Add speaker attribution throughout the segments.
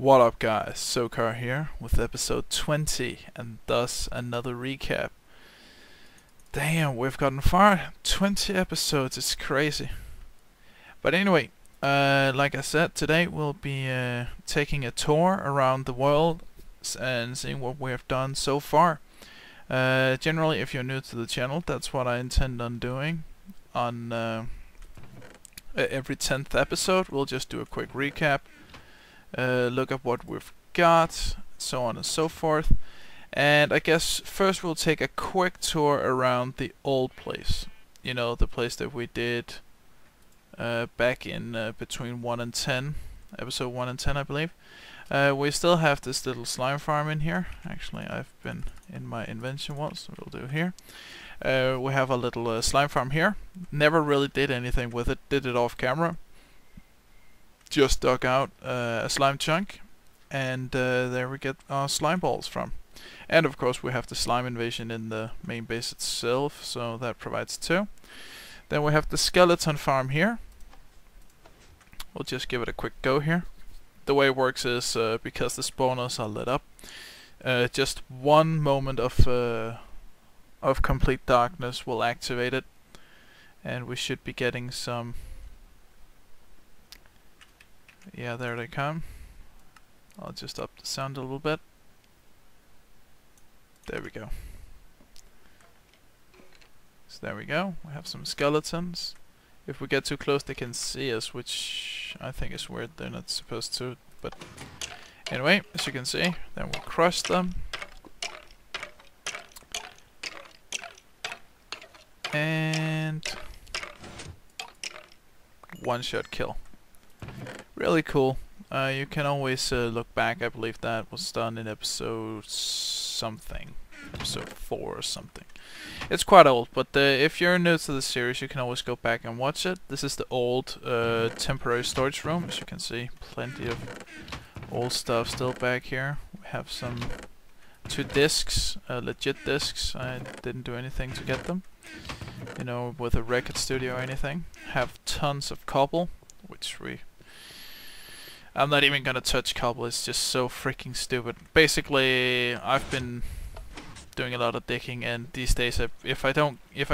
Speaker 1: What up guys, Sokar here with episode 20 and thus another recap. Damn, we've gotten far. 20 episodes, it's crazy. But anyway, like I said, today we'll be taking a tour around the world and seeing what we have done so far. Generally, if you're new to the channel, that's what I intend on doing. On every 10th episode, we'll just do a quick recap. Look at what we've got, so on and so forth. And I guess first we'll take a quick tour around the old place. You know, the place that we did back in between 1 and 10, episode 1 and 10 I believe. We still have this little slime farm in here. Actually, I've been in my invention once, so we'll do here. We have a little slime farm here. Never really did anything with it, did it off camera. Just dug out a slime chunk, and there we get our slime balls from. And of course we have the slime invasion in the main base itself, so that provides 2. Then we have the skeleton farm here. We'll just give it a quick go here. The way it works is because the spawners are lit up, just one moment of complete darkness will activate it, and we should be getting some. Yeah, there they come. I'll just up the sound a little bit. There we go. So there we go. We have some skeletons. If we get too close, they can see us, which I think is weird. They're not supposed to. But anyway, as you can see, then we'll crush them. And one-shot kill. Really cool. You can always look back. I believe that was done in episode something, episode 4 or something. It's quite old, but if you're new to the series, you can always go back and watch it. This is the old temporary storage room. As you can see, plenty of old stuff still back here. We have some 2 discs, legit discs. I didn't do anything to get them, you know, with a record studio or anything. Have tons of cobble, which I'm not even gonna touch cobble, it's just so freaking stupid. Basically, I've been doing a lot of digging, and these days, if I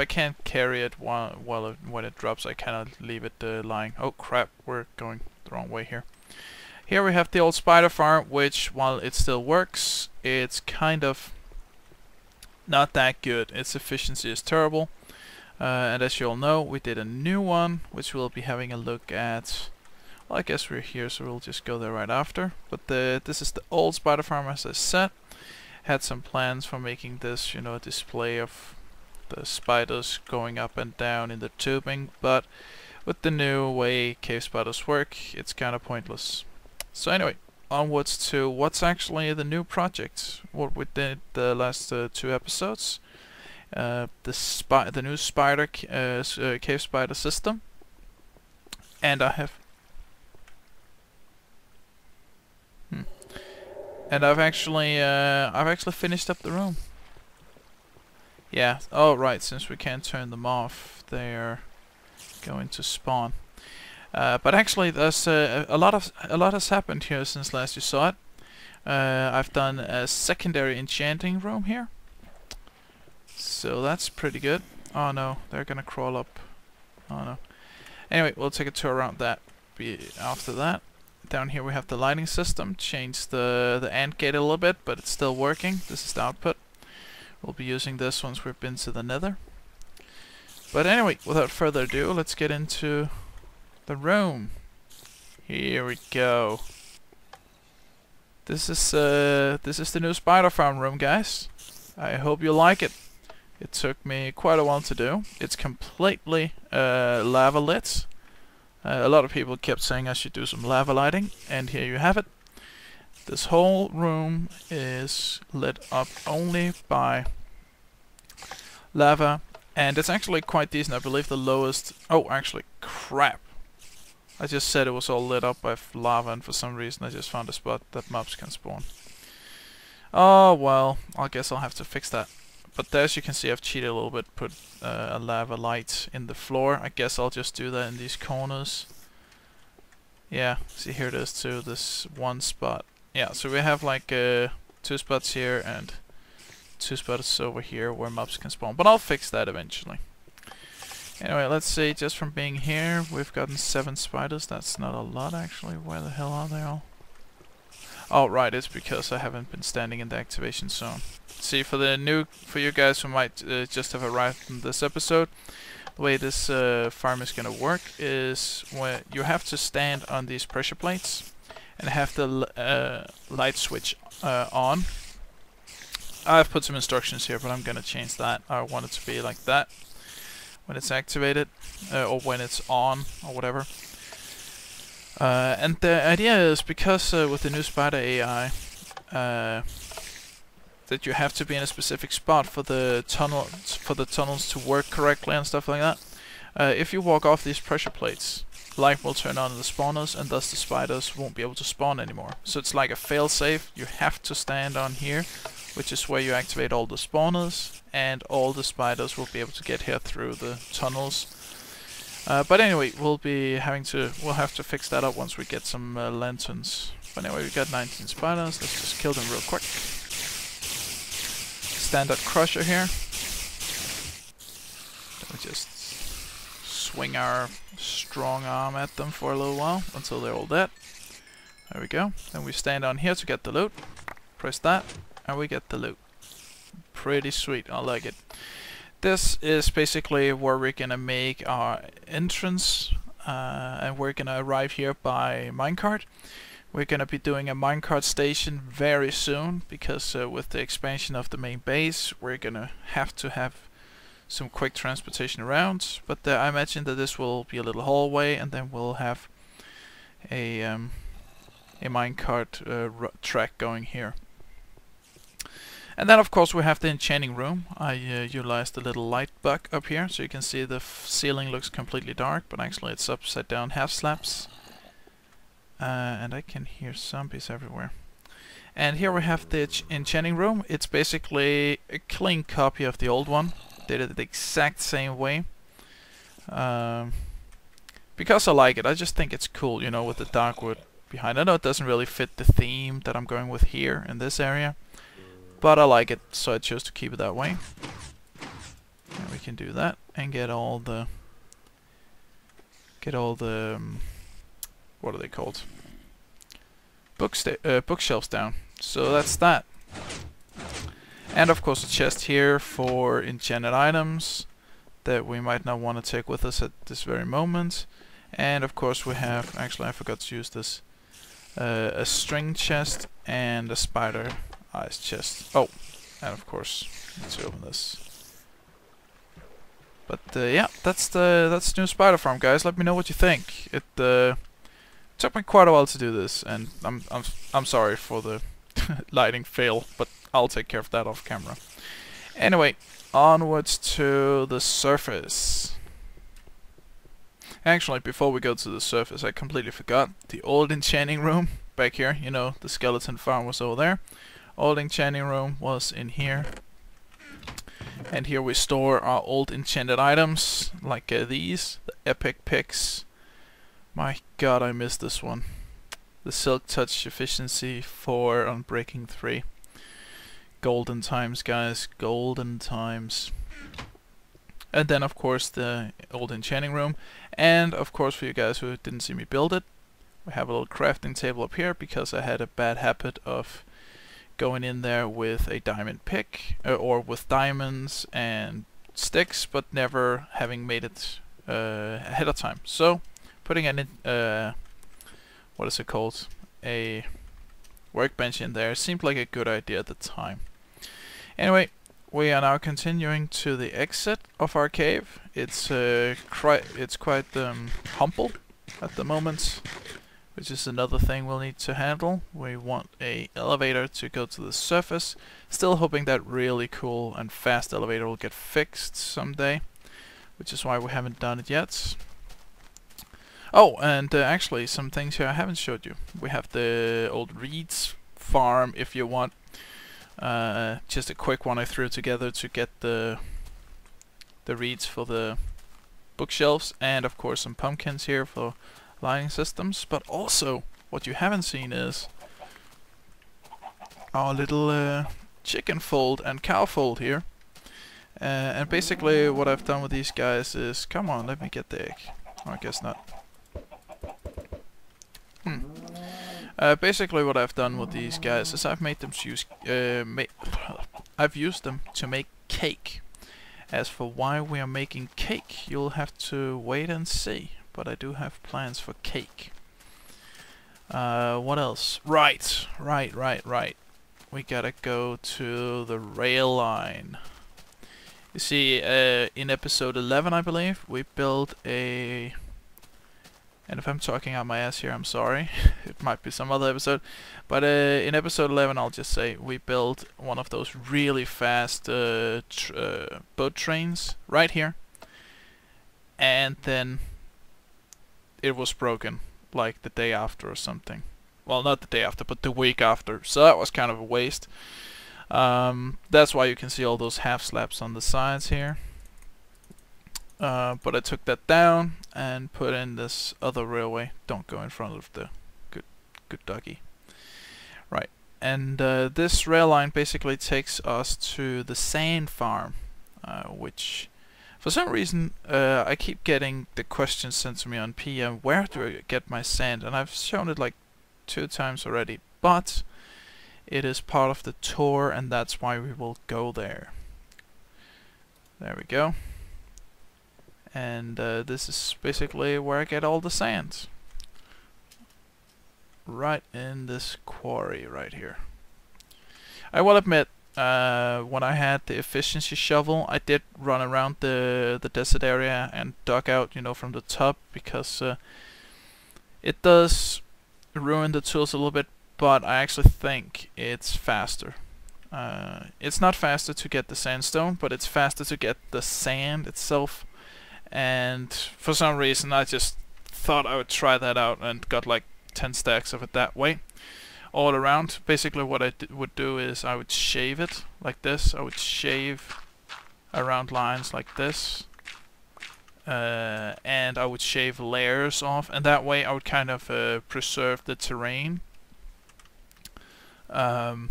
Speaker 1: can't carry it when it drops, I cannot leave it lying. Oh crap, we're going the wrong way here. Here we have the old spider farm, which, while it still works, it's kind of not that good. Its efficiency is terrible, and as you all know, we did a new one, which we'll be having a look at. Well, I guess we're here, so we'll just go there right after. But this is the old spider farm, as I said. Had some plans for making this, you know, a display of the spiders going up and down in the tubing. But with the new way cave spiders work, it's kind of pointless. So anyway, onwards to what's actually the new project. What we did the last 2 episodes. The new spider cave spider system. And I've actually finished up the room. Yeah. Oh right. Since we can't turn them off, they're going to spawn. But actually, there's a lot has happened here since last you saw it. I've done a secondary enchanting room here, so that's pretty good. Oh no, they're gonna crawl up. Oh no. Anyway, we'll take a tour around that. After that. Down here we have the lighting system. Changed the ant gate a little bit, but it's still working. This is the output. We'll be using this once we've been to the nether. But anyway, without further ado, let's get into the room. Here we go. This is the new spider farm room, guys. I hope you like it. It took me quite a while to do. It's completely lava lit. A lot of people kept saying I should do some lava lighting, and here you have it. This whole room is lit up only by lava, and it's actually quite decent. I believe the lowest... Oh, actually, crap. I just said it was all lit up by lava, and for some reason I just found a spot that mobs can spawn. Oh, well, I guess I'll have to fix that. But as you can see, I've cheated a little bit, put a lava light in the floor. I guess I'll just do that in these corners. Yeah, see here it is too, this one spot. yeah, so we have like 2 spots here and 2 spots over here where mobs can spawn, but I'll fix that eventually. Anyway, let's see, just from being here, we've gotten 7 spiders. That's not a lot actually. Where the hell are they all? Oh, right, it's because I haven't been standing in the activation zone. See, for you guys who might just have arrived in this episode, the way this farm is gonna work is when you have to stand on these pressure plates and have the light switch on. I've put some instructions here, but I'm gonna change that. I want it to be like that when it's activated, or when it's on, or whatever. And the idea is because with the new spider AI, that you have to be in a specific spot for the tunnels to work correctly and stuff like that. If you walk off these pressure plates, light will turn on in the spawners, and thus the spiders won't be able to spawn anymore. So it's like a fail-safe. You have to stand on here, which is where you activate all the spawners, and all the spiders will be able to get here through the tunnels. But anyway, we'll have to fix that up once we get some lanterns. But anyway, we got 19 spiders. Let's just kill them real quick. Standard crusher here. Then we just swing our strong arm at them for a little while until they're all dead. There we go. Then we stand on here to get the loot. Press that, and we get the loot. Pretty sweet, I like it. This is basically where we're gonna make our entrance, and we're gonna arrive here by minecart. We're gonna be doing a minecart station very soon, because with the expansion of the main base, we're gonna have to have some quick transportation around. But I imagine that this will be a little hallway, and then we'll have a minecart track going here. And then of course we have the enchanting room. I utilized the little light bug up here, so you can see the ceiling looks completely dark, but actually it's upside down half slabs. And I can hear zombies everywhere. And here we have the enchanting room. It's basically a clean copy of the old one. Did it the exact same way. Because I like it. I just think it's cool, you know, with the dark wood behind. I know it doesn't really fit the theme that I'm going with here in this area, but I like it, so I chose to keep it that way. And we can do that and get all the what are they called? Bookshelves down. So that's that. And of course a chest here for enchanted items that we might not want to take with us at this very moment. And of course we have, actually I forgot to use this, a string chest and a spider eyes chest. Oh, and of course let's open this. But yeah, that's new spider farm, guys. Let me know what you think. It took me quite a while to do this, and I'm sorry for the lighting fail, but I'll take care of that off camera. Anyway, onwards to the surface. Actually, before we go to the surface, I completely forgot the old enchanting room back here. You know, the skeleton farm was over there. Old enchanting room was in here. And here we store our old enchanted items, like these, the epic picks. My god, I missed this one. The silk touch efficiency 4 on breaking 3. Golden times, guys, golden times. And then of course the old enchanting room. And of course, for you guys who didn't see me build it, we have a little crafting table up here because I had a bad habit of going in there with a diamond pick or with diamonds and sticks, but never having made it ahead of time. So putting an what is it called, a workbench in there seemed like a good idea at the time. Anyway, we are now continuing to the exit of our cave. It's quite humble at the moment, which is another thing we'll need to handle. We want a elevator to go to the surface. Still hoping that really cool and fast elevator will get fixed someday, which is why we haven't done it yet. Oh, and actually some things here I haven't showed you. We have the old reeds farm if you want. Just a quick one I threw together to get the reeds for the bookshelves, and of course some pumpkins here for lighting systems. But also what you haven't seen is our little chicken fold and cow fold here. And basically what I've done with these guys is, come on, let me get the egg. Oh, I guess not. Basically what I've done with these guys is I've made them use, I've used them to make cake. As for why we are making cake, you'll have to wait and see. But I do have plans for cake. What else? Right. We gotta go to the rail line. You see, in episode 11, I believe, we built a... And if I'm talking out my ass here, I'm sorry. It might be some other episode. But in episode 11, I'll just say, we built one of those really fast boat trains right here. And then it was broken, like the day after or something. Well, not the day after, but the week after. So that was kind of a waste. That's why you can see all those half slabs on the sides here. But I took that down and put in this other railway. Don't go in front of the good doggy. Right, and this rail line basically takes us to the sand farm, which for some reason I keep getting the question sent to me on PM, where do I get my sand? And I've shown it like 2 times already, but it is part of the tour, and that's why we will go there. There we go. And this is basically where I get all the sand. Right in this quarry right here. I will admit, when I had the efficiency shovel, I did run around the desert area and dug out, you know, from the top, because it does ruin the tools a little bit, but I actually think it's faster. It's not faster to get the sandstone, but it's faster to get the sand itself. And for some reason I just thought I would try that out and got like 10 stacks of it that way all around. Basically what I would do is I would shave it like this. I would shave around lines like this, and I would shave layers off, and that way I would kind of preserve the terrain, but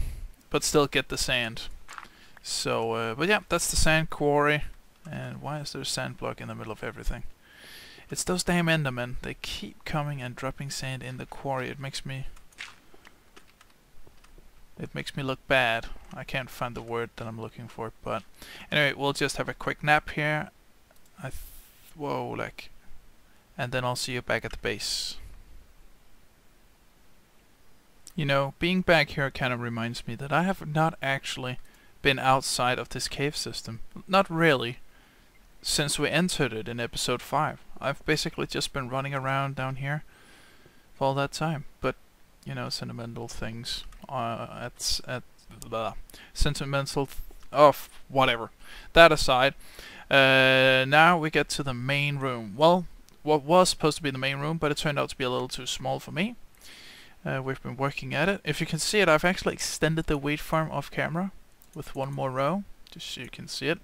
Speaker 1: still get the sand. So but yeah, that's the sand quarry. And why is there a sand block in the middle of everything? It's those damn Endermen. They keep coming and dropping sand in the quarry. It makes me look bad. I can't find the word that I'm looking for, but anyway, we'll just have a quick nap here. Whoa, like, and then I'll see you back at the base. You know, being back here kind of reminds me that I have not actually been outside of this cave system. Not really. Since we entered it in episode 5. I've basically just been running around down here for all that time. But, you know, sentimental things. Whatever. That aside, now we get to the main room. Well, what was supposed to be the main room, but it turned out to be a little too small for me. We've been working at it. If you can see it, I've actually extended the wheat farm off camera with 1 more row, just so you can see it.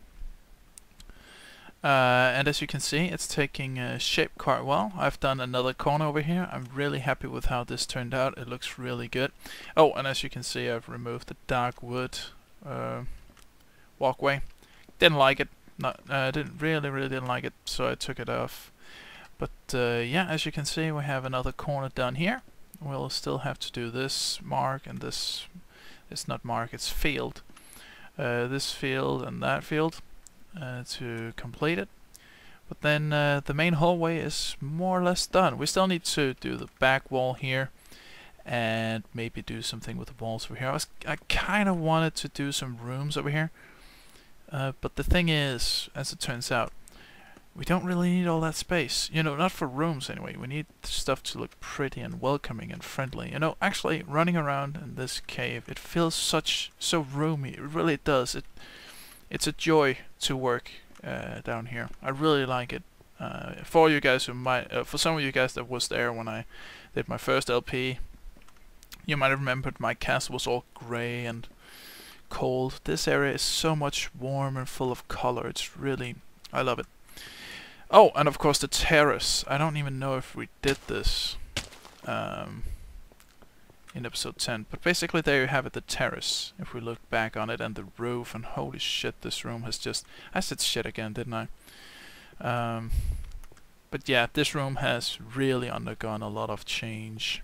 Speaker 1: And as you can see, it's taking shape quite well. I've done another corner over here. I'm really happy with how this turned out. It looks really good. Oh, and as you can see, I've removed the dark wood walkway. Didn't like it. Really didn't like it, so I took it off. But yeah, as you can see, we have another corner done here. We'll still have to do this mark and this. It's not mark, it's field. This field and that field. To complete it, but then the main hallway is more or less done. We still need to do the back wall here and maybe do something with the walls over here. I kind of wanted to do some rooms over here, but the thing is, as it turns out, we don't really need all that space. You know, not for rooms anyway. We need stuff to look pretty and welcoming and friendly. You know, actually running around in this cave, it feels so roomy. It really does. It's a joy to work down here. I really like it. For you guys who might, for some of you guys that was there when I did my first LP, you might have remembered my castle was all grey and cold. This area is so much warm and full of color. It's really, I love it. Oh, and of course the terrace. I don't even know if we did this in episode 10. But basically there you have it, the terrace, if we look back on it, and the roof, and holy shit, this room has just... I said shit again, didn't I? But yeah, this room has really undergone a lot of change.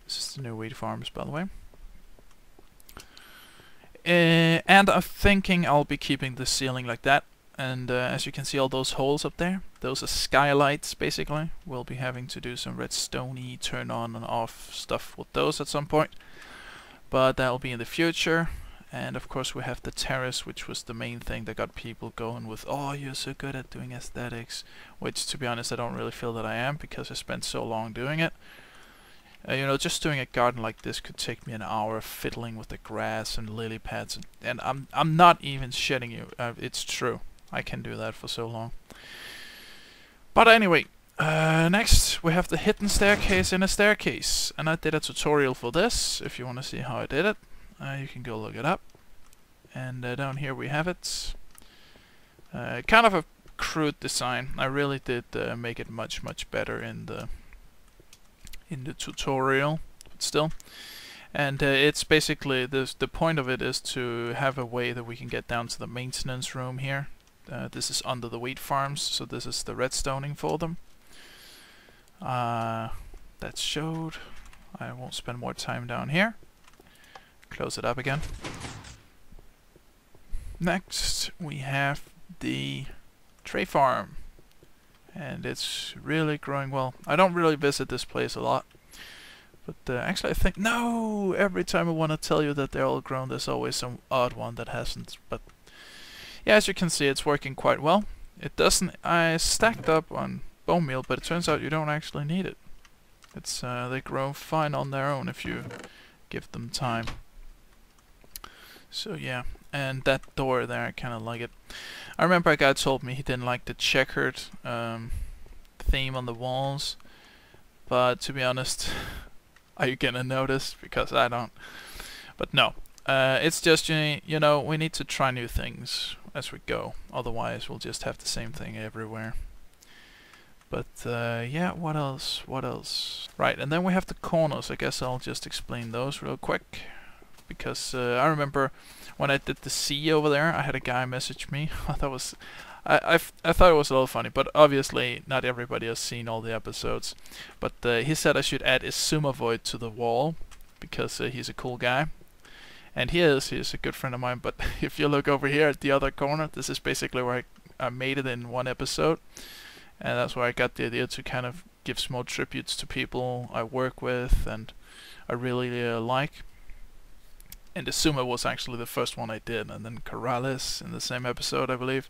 Speaker 1: This is the new wheat farms, by the way. And I'm thinking I'll be keeping the ceiling like that. And as you can see, all those holes up there, those are skylights, basically. We'll be having to do some redstone-y turn on and off stuff with those at some point. But that'll be in the future. And of course we have the terrace, which was the main thing that got people going with, oh, you're so good at doing aesthetics. Which, to be honest, I don't really feel that I am, because I spent so long doing it. You know, just doing a garden like this could take me an hour fiddling with the grass and lily pads. And I'm not even shitting you. It's true. I can do that for so long. But anyway, next we have the hidden staircase in a staircase. And I did a tutorial for this. If you want to see how I did it, you can go look it up. And down here we have it. Kind of a crude design. I really did make it much better in the tutorial, but still. And it's basically the point of it is to have a way that we can get down to the maintenance room here. This is under the wheat farms, so this is the redstoning for them. That's showed. I won't spend more time down here. Close it up again. Next we have the tray farm. And it's really growing well. I don't really visit this place a lot. But actually I think... No! Every time I want to tell you that they're all grown, there's always some odd one that hasn't. But yeah, as you can see, it's working quite well. It doesn't... I stacked up on bone meal, but it turns out you don't actually need it. It's they grow fine on their own if you give them time. So yeah. And that door there, I kind of like it. I remember a guy told me he didn't like the checkered theme on the walls. But to be honest, are you gonna notice? Because I don't. But no. It's just, you know, we need to try new things as we go. Otherwise, we'll just have the same thing everywhere. But yeah, what else? What else? Right, and then we have the corners. I guess I'll just explain those real quick. Because I remember when I did the sea over there, I had a guy message me. I thought it was a little funny, but obviously not everybody has seen all the episodes. But he said I should add a void to the wall because he's a cool guy, and he is. He's a good friend of mine. But if you look over here at the other corner, this is basically where I made it in one episode, and that's where I got the idea to kind of give small tributes to people I work with and I really like. And the Sumo was actually the first one I did, and then Corrales in the same episode, I believe.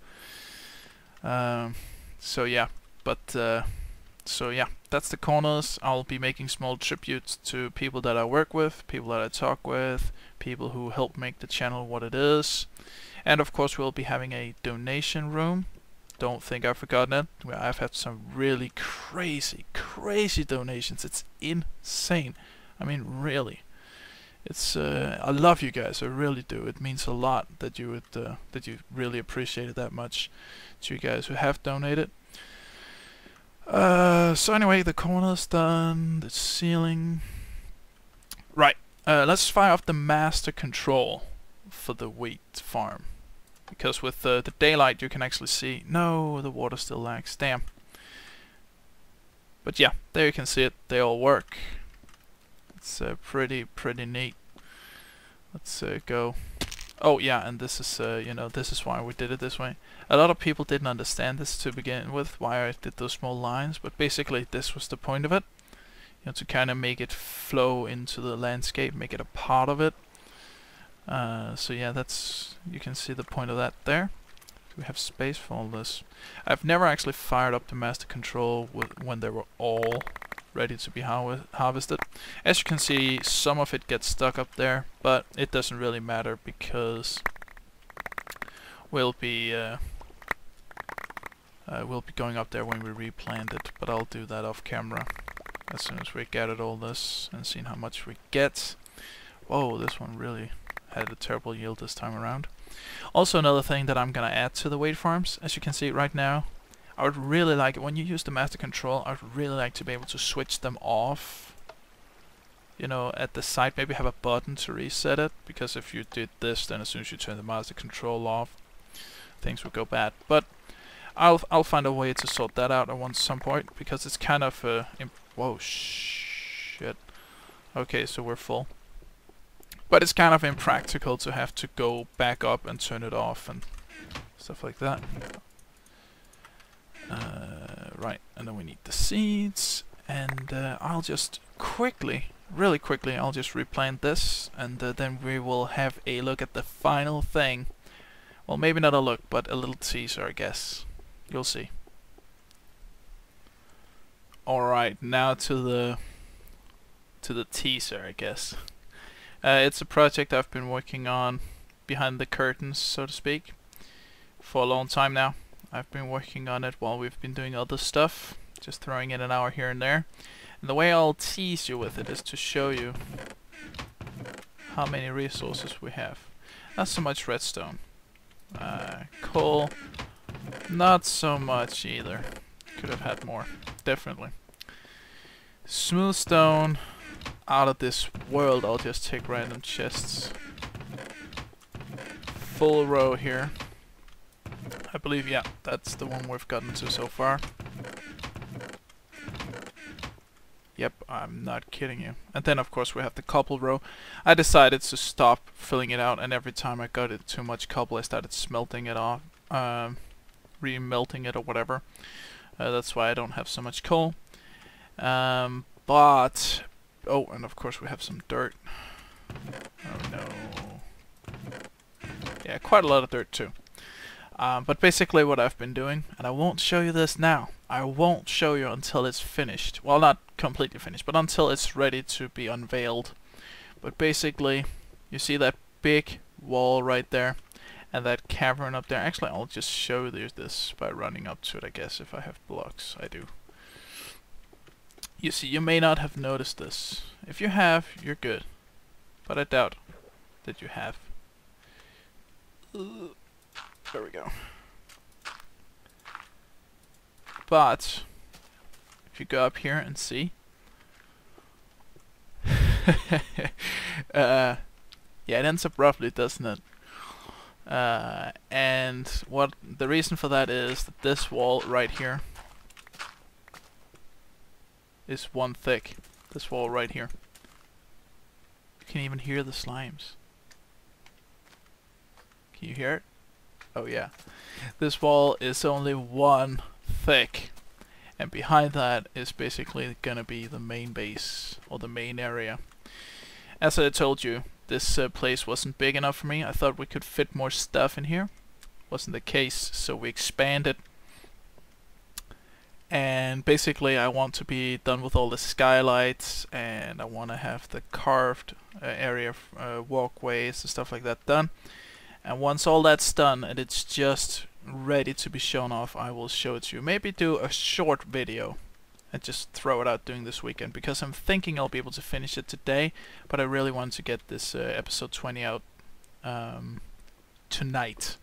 Speaker 1: So yeah, so yeah, that's the corners. I'll be making small tributes to people that I work with, people that I talk with, people who help make the channel what it is. And of course we'll be having a donation room. Don't think I've forgotten it. I've had some really crazy donations. It's insane. I mean, really. It's I love you guys, I really do. It means a lot that you would that you really appreciate it that much, to you guys who have donated. So anyway, the corner's done, the ceiling. Right, let's fire off the master control for the wheat farm, because with the daylight you can actually see. No, the water still lags. Damn. But yeah, there you can see it. They all work. It's pretty neat. Let's go. Oh yeah, and this is you know, this is why we did it this way. A lot of people didn't understand this to begin with, why I did those small lines, but basically this was the point of it. You know, to kind of make it flow into the landscape, make it a part of it. So yeah, that's, you can see the point of that there. We have space for all this. I've never actually fired up the master control when they were all ready to be harvested. As you can see, some of it gets stuck up there, but it doesn't really matter because we'll be going up there when we replant it. But I'll do that off camera as soon as we gathered all this and seen how much we get. Whoa, this one really had a terrible yield this time around. Also, another thing that I'm gonna add to the wheat farms, as you can see right now, I would really like it when you use the master control. I would really like to be able to switch them off you know, at the side, maybe have a button to reset it, because if you did this, then as soon as you turn the master control off, things would go bad. But I'll find a way to sort that out at some point, because it's kind of whoa, shit. Okay, so we're full. But it's kind of impractical to have to go back up and turn it off and stuff like that. Right, and then we need the seeds, and I'll just really quickly, I'll just replant this, and then we will have a look at the final thing. Well, maybe not a look, but a little teaser, I guess. You'll see. Alright, now to the teaser, I guess. It's a project I've been working on behind the curtains, so to speak, for a long time now. I've been working on it while we've been doing other stuff, just throwing in an hour here and there. And the way I'll tease you with it is to show you how many resources we have. Not so much redstone. Coal, not so much either. Could have had more, definitely. Smooth stone, out of this world. I'll just take random chests. Full row here. I believe, yeah, that's the one we've gotten to so far. Yep, I'm not kidding you. And then of course we have the cobble row. I decided to stop filling it out, and every time I got it too much cobble, I started smelting it off, re-melting it or whatever. That's why I don't have so much coal. But oh, and of course we have some dirt. Oh no. Yeah, quite a lot of dirt too. But basically what I've been doing, and I won't show you this now. I won't show you until it's finished. Well, not completely finished, but until it's ready to be unveiled. But basically, you see that big wall right there, and that cavern up there. Actually, I'll just show you this by running up to it, I guess, if I have blocks. I do. You see, you may not have noticed this. If you have, you're good. But I doubt that you have. There we go. But if you go up here and see, yeah, it ends up roughly, doesn't it? And what the reason for that is that this wall right here is one thick. This wall right here. You can even hear the slimes. Can you hear it? Oh yeah. This wall is only one thick, and behind that is basically gonna be the main base, or the main area. As I told you, this place wasn't big enough for me. I thought we could fit more stuff in here. Wasn't the case, so we expanded. And basically I want to be done with all the skylights, and I want to have the carved area, walkways and stuff like that done. And once all that's done and it's just ready to be shown off, I will show it to you. Maybe do a short video and just throw it out during this weekend, because I'm thinking I'll be able to finish it today, but I really want to get this episode 20 out tonight.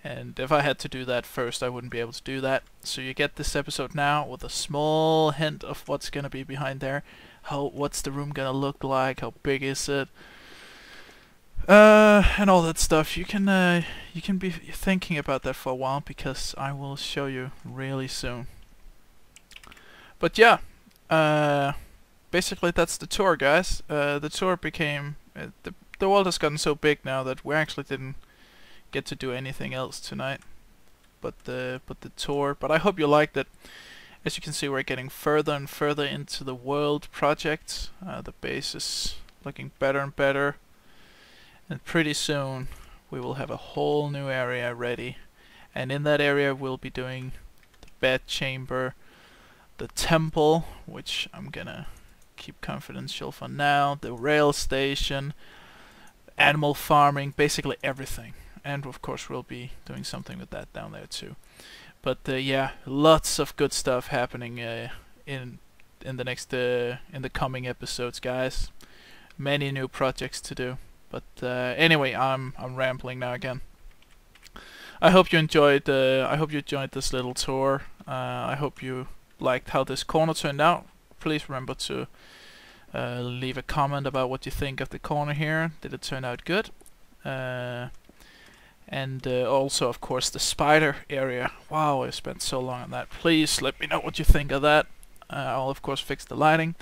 Speaker 1: And if I had to do that first, I wouldn't be able to do that. So you get this episode now with a small hint of what's gonna be behind there. What's the room gonna look like? How big is it? And all that stuff. You can be thinking about that for a while, because I will show you really soon. But yeah, basically that's the tour, guys. The tour became the world has gotten so big now that we actually didn't get to do anything else tonight, but the tour. But I hope you liked it. As you can see, we're getting further and further into the world project. The base is looking better and better. And pretty soon we will have a whole new area ready, and in that area we'll be doing the bed chamber, the temple, which I'm gonna keep confidential for now, the rail station, animal farming, basically everything. And of course we'll be doing something with that down there too. But yeah, lots of good stuff happening in the coming episodes, guys. Many new projects to do. But anyway, I'm rambling now again. I hope you enjoyed this little tour. I hope you liked how this corner turned out. Please remember to Leave a comment about what you think of the corner here. Did it turn out good? And also, of course, the spider area. Wow, I spent so long on that. Please let me know what you think of that. I'll of course fix the lighting.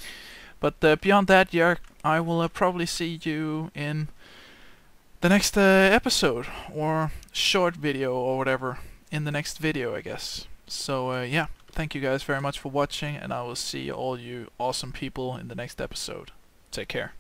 Speaker 1: But beyond that, yeah, I will probably see you in the next episode, or short video, or whatever, in the next video, I guess. So yeah, thank you guys very much for watching, and I will see all you awesome people in the next episode. Take care.